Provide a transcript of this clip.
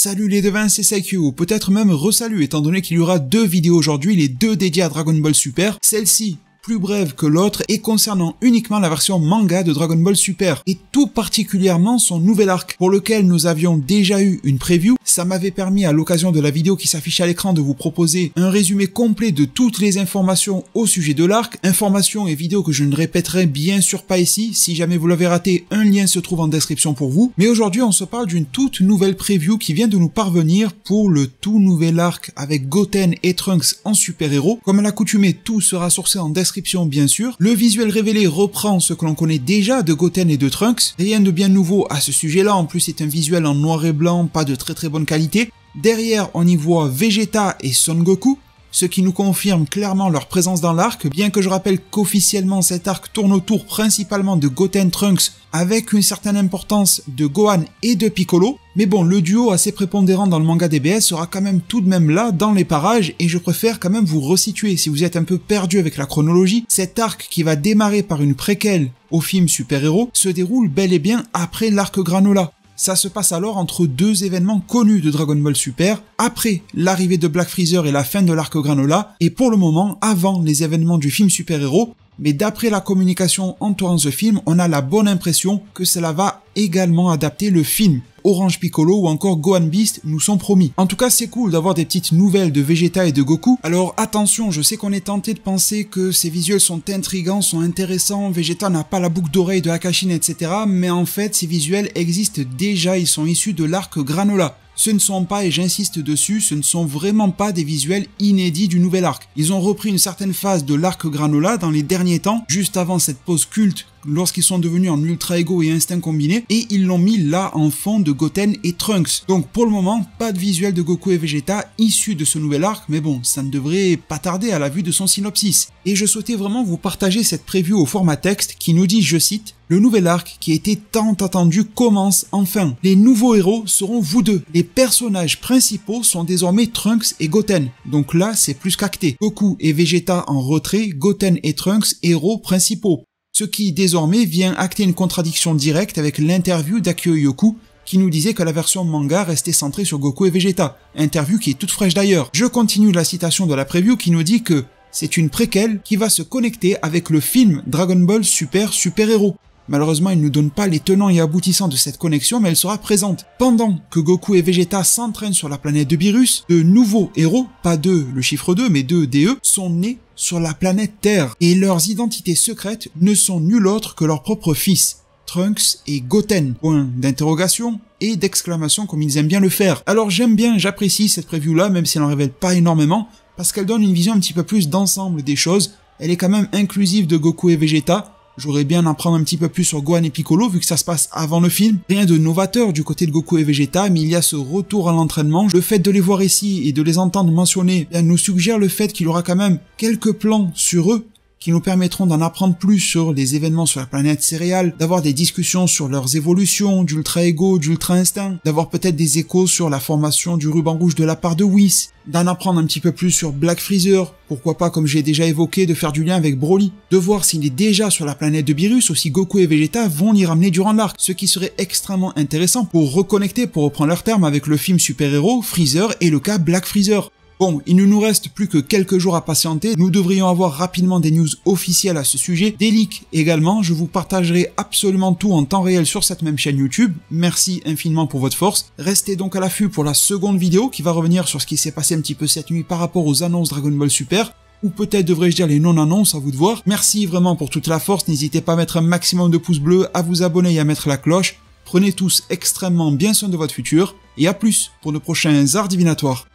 Salut les devins, c'est Saikyu, ou peut-être même resalut étant donné qu'il y aura deux vidéos aujourd'hui, les deux dédiées à Dragon Ball Super, celle-ci plus brève que l'autre et concernant uniquement la version manga de Dragon Ball Super, et tout particulièrement son nouvel arc, pour lequel nous avions déjà eu une preview. Ça m'avait permis à l'occasion de la vidéo qui s'affiche à l'écran de vous proposer un résumé complet de toutes les informations au sujet de l'arc, informations et vidéos que je ne répéterai bien sûr pas ici. Si jamais vous l'avez raté, un lien se trouve en description pour vous. Mais aujourd'hui on se parle d'une toute nouvelle preview qui vient de nous parvenir pour le tout nouvel arc avec Goten et Trunks en super-héros. Comme à l'accoutumée, tout sera sourcé en description bien sûr. Le visuel révélé reprend ce que l'on connaît déjà de Goten et de Trunks. Rien de bien nouveau à ce sujet-là, en plus c'est un visuel en noir et blanc, pas de très bonne qualité. Derrière on y voit Vegeta et Son Goku, ce qui nous confirme clairement leur présence dans l'arc, bien que je rappelle qu'officiellement cet arc tourne autour principalement de Goten Trunks, avec une certaine importance de Gohan et de Piccolo. Mais bon, le duo assez prépondérant dans le manga DBS sera quand même tout de même là dans les parages, et je préfère quand même vous resituer si vous êtes un peu perdu avec la chronologie. Cet arc qui va démarrer par une préquelle au film super-héros se déroule bel et bien après l'arc Granola. Ça se passe alors entre deux événements connus de Dragon Ball Super, après l'arrivée de Black Freezer et la fin de l'arc Granola, et pour le moment avant les événements du film super-héros. Mais d'après la communication entourant ce film, on a la bonne impression que cela va également adapter le film. Orange Piccolo ou encore Gohan Beast nous sont promis. En tout cas, c'est cool d'avoir des petites nouvelles de Vegeta et de Goku. Alors attention, je sais qu'on est tenté de penser que ces visuels sont intrigants, sont intéressants, Vegeta n'a pas la boucle d'oreille de Hakashin, etc. Mais en fait, ces visuels existent déjà, ils sont issus de l'arc Granola. Ce ne sont pas, et j'insiste dessus, ce ne sont vraiment pas des visuels inédits du nouvel arc. Ils ont repris une certaine phase de l'arc Granola dans les derniers temps, juste avant cette pause culte, lorsqu'ils sont devenus en Ultra Ego et Instinct combiné, et ils l'ont mis là en fond de Goten et Trunks. Donc pour le moment, pas de visuel de Goku et Vegeta issus de ce nouvel arc, mais bon, ça ne devrait pas tarder à la vue de son synopsis. Et je souhaitais vraiment vous partager cette preview au format texte qui nous dit, je cite, « Le nouvel arc qui a été tant attendu commence enfin. Les nouveaux héros seront vous deux. Les personnages principaux sont désormais Trunks et Goten. » Donc là, c'est plus qu'acté. Goku et Vegeta en retrait, Goten et Trunks héros principaux. Ce qui désormais vient acter une contradiction directe avec l'interview d'Akio Yoku qui nous disait que la version manga restait centrée sur Goku et Vegeta. Interview qui est toute fraîche d'ailleurs. Je continue la citation de la preview qui nous dit que c'est une préquelle qui va se connecter avec le film Dragon Ball Super-Héros. Malheureusement, il ne nous donne pas les tenants et aboutissants de cette connexion, mais elle sera présente. Pendant que Goku et Vegeta s'entraînent sur la planète de Beerus, de nouveaux héros, pas deux, le chiffre 2, mais deux DE, sont nés sur la planète Terre. Et leurs identités secrètes ne sont nul autre que leurs propres fils, Trunks et Goten. Point d'interrogation et d'exclamation comme ils aiment bien le faire. Alors j'apprécie cette preview-là, même si elle n'en révèle pas énormément, parce qu'elle donne une vision un petit peu plus d'ensemble des choses. Elle est quand même inclusive de Goku et Vegeta. J'aurais bien en prendre un petit peu plus sur Gohan et Piccolo vu que ça se passe avant le film. Rien de novateur du côté de Goku et Vegeta, mais il y a ce retour à l'entraînement. Le fait de les voir ici et de les entendre mentionner nous suggère le fait qu'il y aura quand même quelques plans sur eux qui nous permettront d'en apprendre plus sur les événements sur la planète céréale, d'avoir des discussions sur leurs évolutions, d'Ultra Ego, d'Ultra Instinct, d'avoir peut-être des échos sur la formation du ruban rouge de la part de Whis, d'en apprendre un petit peu plus sur Black Freezer, pourquoi pas, comme j'ai déjà évoqué, de faire du lien avec Broly, de voir s'il est déjà sur la planète de Beerus ou si Goku et Vegeta vont l'y ramener durant l'arc, ce qui serait extrêmement intéressant pour reconnecter, pour reprendre leur terme, avec le film super-héros, Freezer et le cas Black Freezer. Bon, il ne nous reste plus que quelques jours à patienter, nous devrions avoir rapidement des news officielles à ce sujet, des leaks également, je vous partagerai absolument tout en temps réel sur cette même chaîne YouTube, merci infiniment pour votre force, restez donc à l'affût pour la seconde vidéo qui va revenir sur ce qui s'est passé un petit peu cette nuit par rapport aux annonces Dragon Ball Super, ou peut-être devrais-je dire les non-annonces, à vous de voir. Merci vraiment pour toute la force, n'hésitez pas à mettre un maximum de pouces bleus, à vous abonner et à mettre la cloche, prenez tous extrêmement bien soin de votre futur, et à plus pour de prochains arts divinatoires.